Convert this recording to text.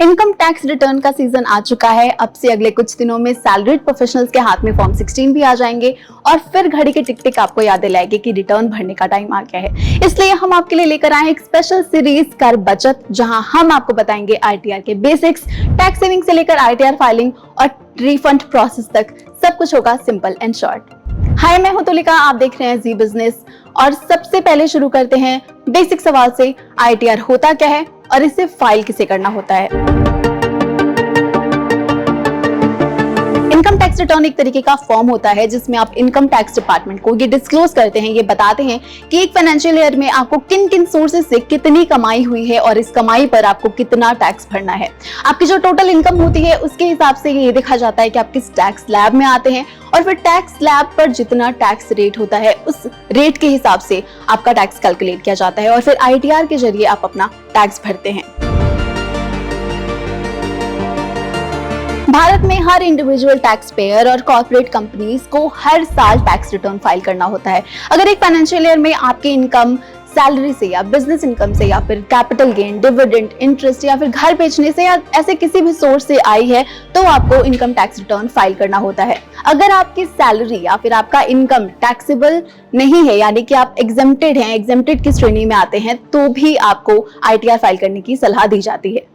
Income tax return का season आ चुका है। अब से अगले कुछ दिनों में सैलरीड प्रोफेशनल्स के हाथ में फॉर्म 16 भी आ जाएंगे और फिर घड़ी की टिक टिक आपको याद दिलाएगी कि रिटर्न भरने का टाइम आ गया है। इसलिए हम आपके लिए लेकर आए एक स्पेशल सीरीज कर बचत, जहां हम आपको बताएंगे आईटीआर के बेसिक्स, टैक्स सेविंग से लेकर आईटीआर फाइलिंग और रिफंड प्रोसेस तक सब कुछ होगा सिंपल एंड शॉर्ट। हाय, मैं हूं तुलिका, आप देख रहे हैं जी बिजनेस। और सबसे पहले शुरू करते हैं बेसिक सवाल से। आईटीआर होता क्या है और इसे फाइल किसे करना होता है? इनकम टैक्स रिटर्न एक तरीके का फॉर्म होता है जिसमें आप इनकम टैक्स डिपार्टमेंट को ये डिस्क्लोज करते हैं, ये बताते हैं कि एक फाइनेंशियल ईयर में आपको किन किन सोर्सेज से कितनी कमाई हुई है और इस कमाई पर आपको कितना टैक्स भरना है। आपकी जो टोटल इनकम होती है उसके हिसाब से ये देखा जाता है कि आप किस टैक्स स्लैब में आते हैं और फिर टैक्स स्लैब पर जितना टैक्स रेट होता है उस रेट के हिसाब से आपका टैक्स कैलकुलेट किया जाता है और फिर आईटीआर के जरिए आप अपना टैक्स भरते हैं। भारत में हर इंडिविजुअल टैक्स पेयर और कॉर्पोरेट कंपनीज को हर साल टैक्स रिटर्न फाइल करना होता है। अगर एक फाइनेंशियल ईयर में आपकी इनकम सैलरी से या बिजनेस इनकम से या फिर कैपिटल गेन, डिविडेंड, इंटरेस्ट या फिर घर बेचने से या ऐसे किसी भी सोर्स से आई है तो आपको इनकम टैक्स रिटर्न फाइल करना होता है। अगर आपकी सैलरी या फिर आपका इनकम टैक्सेबल नहीं है, यानी कि आप एग्जेम्प्टेड हैं, एग्जेम्प्टेड की श्रेणी में आते हैं, तो भी आपको आईटीआर फाइल करने की सलाह दी जाती है।